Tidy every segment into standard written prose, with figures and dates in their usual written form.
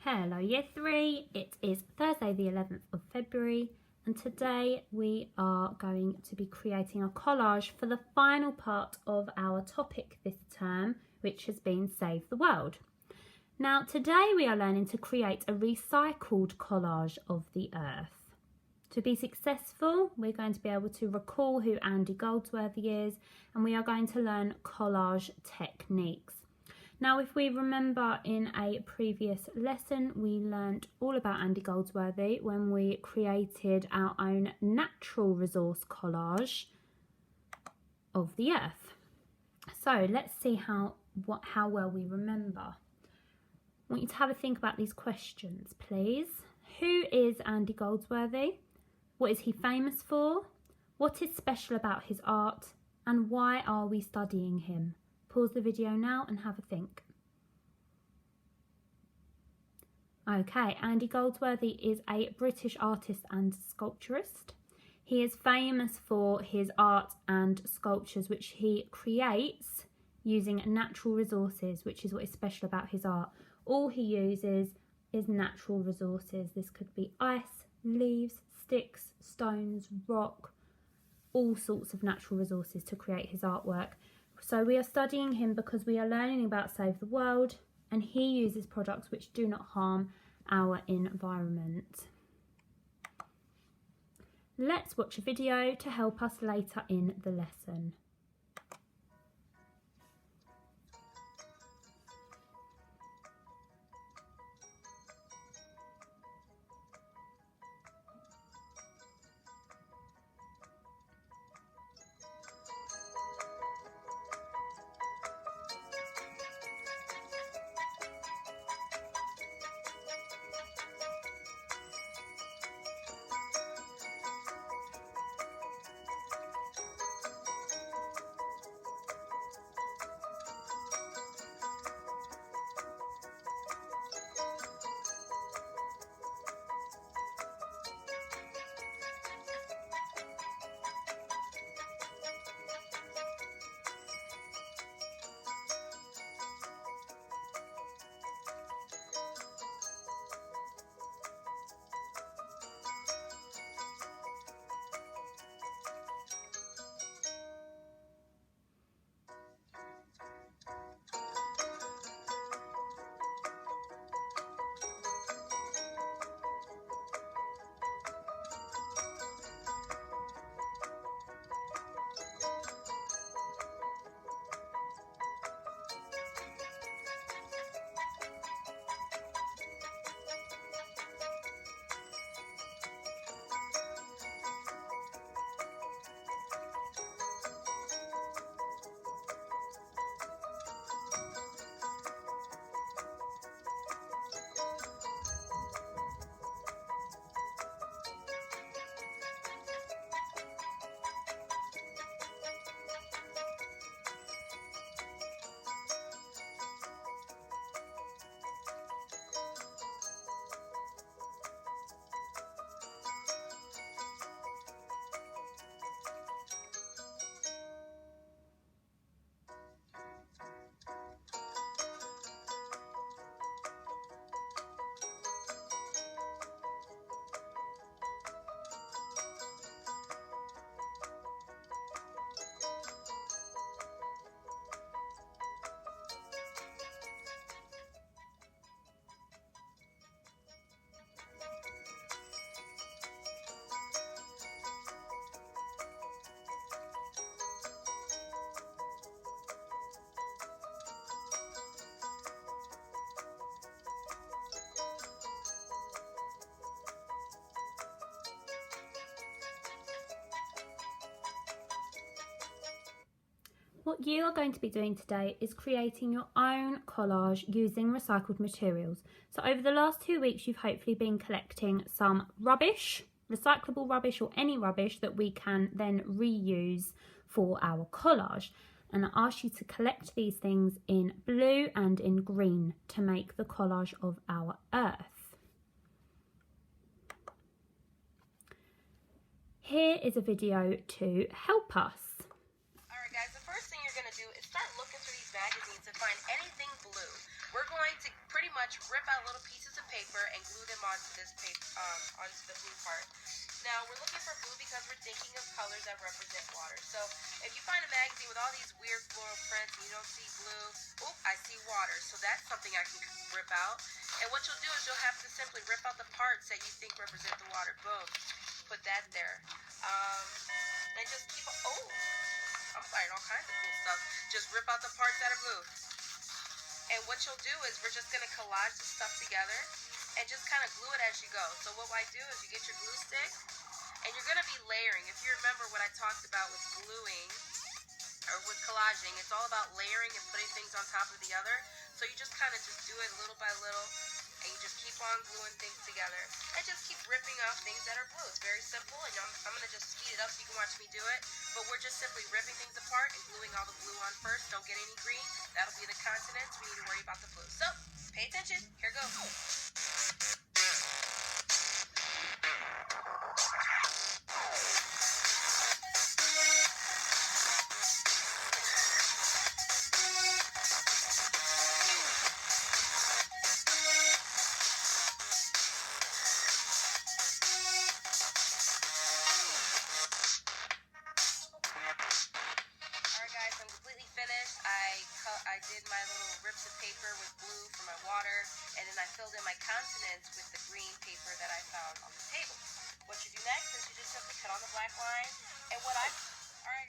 Hello Year 3, it is Thursday the 11th of February and today we are going to be creating a collage for the final part of our topic this term, which has been Save the World. Now today we are learning to create a recycled collage of the earth. To be successful, we're going to be able to recall who Andy Goldsworthy is and we are going to learn collage techniques. Now, if we remember in a previous lesson, we learnt all about Andy Goldsworthy when we created our own natural resource collage of the earth. So let's see how well we remember. I want you to have a think about these questions, please. Who is Andy Goldsworthy? What is he famous for? What is special about his art? And why are we studying him? Pause the video now and have a think. Okay, Andy Goldsworthy is a British artist and sculpturist. He is famous for his art and sculptures which he creates using natural resources, which is what is special about his art. All he uses is natural resources. This could be ice, leaves, sticks, stones, rock, all sorts of natural resources to create his artwork. So we are studying him because we are learning about Save the World and he uses products which do not harm our environment. Let's watch a video to help us later in the lesson. What you are going to be doing today is creating your own collage using recycled materials. So over the last 2 weeks, you've hopefully been collecting some rubbish, recyclable rubbish or any rubbish that we can then reuse for our collage. And I ask you to collect these things in blue and in green to make the collage of our earth. Here is a video to help us. Alright guys, the first thing you're going to do is start looking through these magazines and find anything blue. We're going to pretty much rip out little pieces of paper and glue them onto this paper, onto the blue part. Now we're looking for blue because we're thinking of colors that represent water. So if you find a magazine with all these weird floral prints and you don't see blue, oh, I see water. So that's something I can rip out. And what you'll do is you'll have to simply rip out the parts that you think represent the water. Boom. Put that there. And just keep, oh, I'm finding all kinds of cool stuff. Just rip out the parts that are blue. And what you'll do is we're just going to collage the stuff together and just kind of glue it as you go. So what I do is you get your glue stick and you're going to be layering. If you remember what I talked about with gluing or with collaging, it's all about layering and putting things on top of the other. So you just kind of just do it little by little and you just keep on gluing things together and just keep ripping off things that are blue. It's very simple, and I'm going to just speed it up so you can watch me do it. But we're just simply ripping things apart and gluing all the blue on first. Don't get any green. That'll be the continents. We need to worry about the blue. So, pay attention. Here goes. I did my little rips of paper with blue for my water, and then I filled in my continents with the green paper that I found on the table. What you do next is you just simply cut on the black line, and alright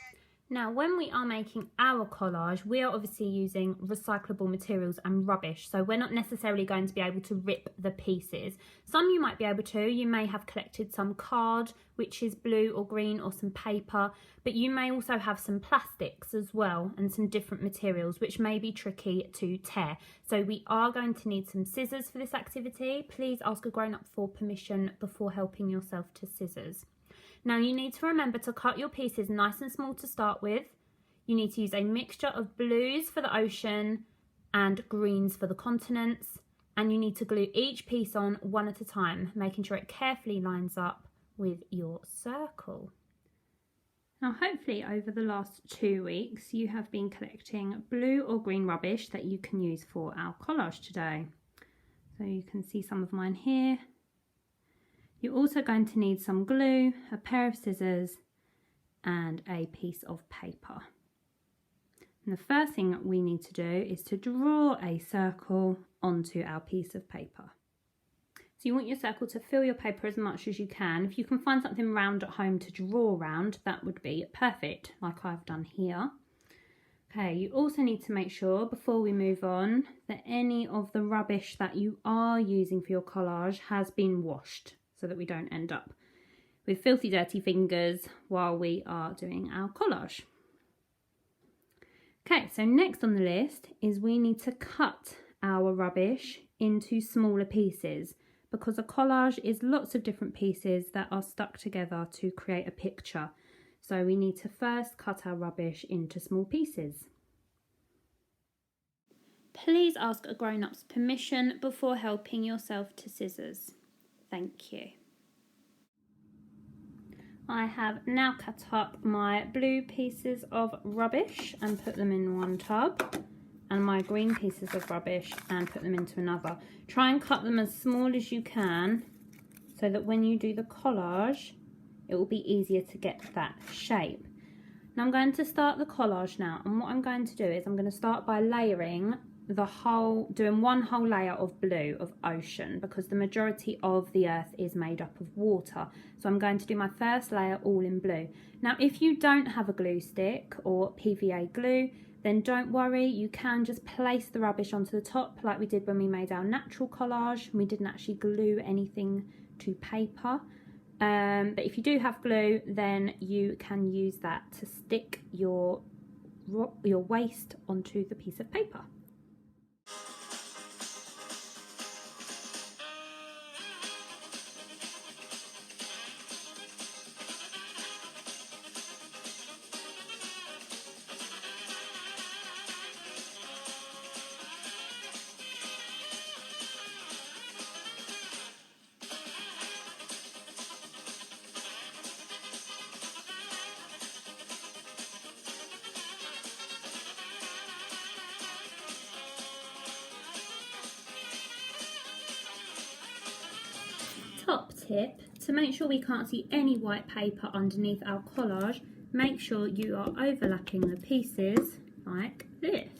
guys. Now, when we are making our collage, we are obviously using recyclable materials and rubbish, so we're not necessarily going to be able to rip the pieces. Some you might be able to. You may have collected some card, which is blue or green, or some paper, but you may also have some plastics as well and some different materials, which may be tricky to tear. So we are going to need some scissors for this activity. Please ask a grown-up for permission before helping yourself to scissors. Now you need to remember to cut your pieces nice and small to start with. You need to use a mixture of blues for the ocean and greens for the continents. And you need to glue each piece on one at a time, making sure it carefully lines up with your circle. Now hopefully over the last 2 weeks you have been collecting blue or green rubbish that you can use for our collage today. So you can see some of mine here. You're also going to need some glue, a pair of scissors and a piece of paper. And the first thing we need to do is to draw a circle onto our piece of paper. So you want your circle to fill your paper as much as you can. If you can find something round at home to draw around, that would be perfect, like I've done here. Okay, you also need to make sure before we move on that any of the rubbish that you are using for your collage has been washed, so that we don't end up with filthy dirty fingers while we are doing our collage. Okay, so next on the list is we need to cut our rubbish into smaller pieces, because a collage is lots of different pieces that are stuck together to create a picture. So we need to first cut our rubbish into small pieces. Please ask a grown-up's permission before helping yourself to scissors. Thank you. I have now cut up my blue pieces of rubbish and put them in one tub, and my green pieces of rubbish and put them into another. Try and cut them as small as you can so that when you do the collage it will be easier to get that shape. Now I'm going to start the collage now, and what I'm going to do is I'm going to start by layering doing one whole layer of blue, of ocean, because the majority of the earth is made up of water. So I'm going to do my first layer all in blue. Now if you don't have a glue stick or PVA glue, then don't worry, you can just place the rubbish onto the top like we did when we made our natural collage. We didn't actually glue anything to paper. But if you do have glue, then you can use that to stick your waste onto the piece of paper. tip, to make sure we can't see any white paper underneath our collage, make sure you are overlapping the pieces like this.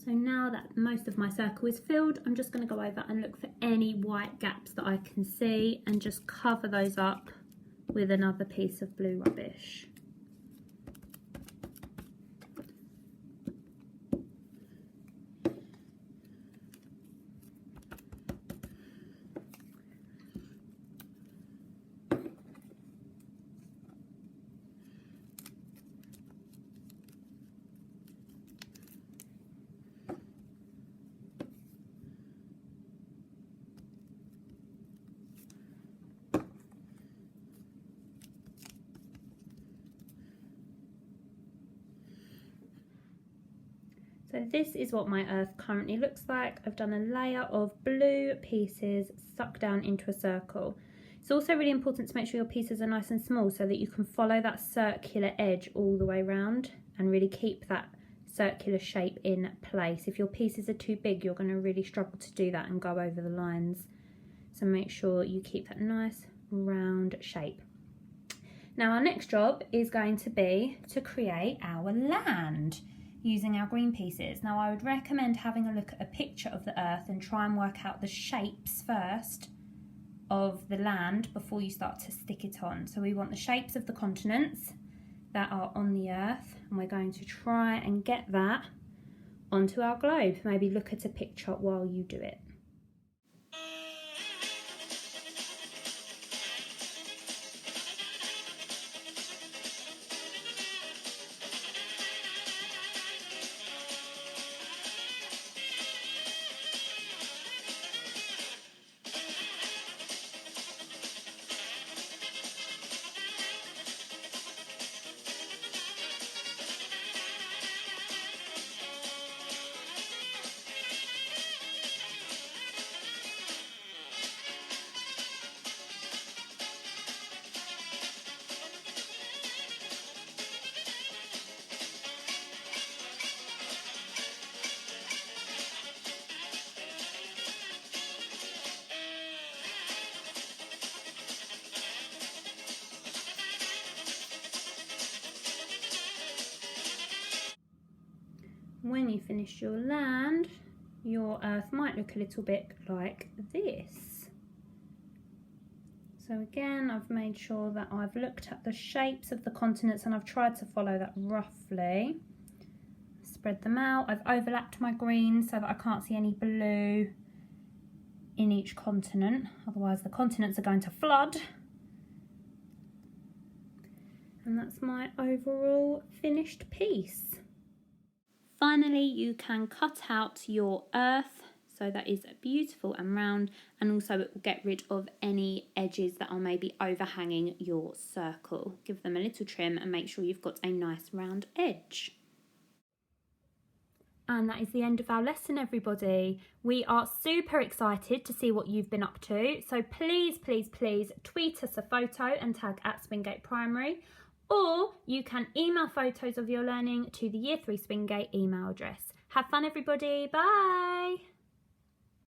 So now that most of my circle is filled, I'm just going to go over and look for any white gaps that I can see and just cover those up with another piece of blue rubbish. So this is what my earth currently looks like. I've done a layer of blue pieces stuck down into a circle. It's also really important to make sure your pieces are nice and small so that you can follow that circular edge all the way around and really keep that circular shape in place. If your pieces are too big, you're going to really struggle to do that and go over the lines. So make sure you keep that nice round shape. Now our next job is going to be to create our land using our green pieces. Now I would recommend having a look at a picture of the earth and try and work out the shapes first of the land before you start to stick it on. So we want the shapes of the continents that are on the earth, and we're going to try and get that onto our globe. Maybe look at a picture while you do it. When you finish your land, your earth might look a little bit like this. So again, I've made sure that I've looked at the shapes of the continents and I've tried to follow that roughly. Spread them out. I've overlapped my green so that I can't see any blue in each continent, otherwise the continents are going to flood. And that's my overall finished piece. Finally, you can cut out your earth so that is beautiful and round, and also it will get rid of any edges that are maybe overhanging your circle. Give them a little trim and make sure you've got a nice round edge. And that is the end of our lesson, everybody. We are super excited to see what you've been up to. So please, please, please tweet us a photo and tag @Swingate Primary, or you can email photos of your learning to the Year 3 Swingate email address. Have fun, everybody. Bye.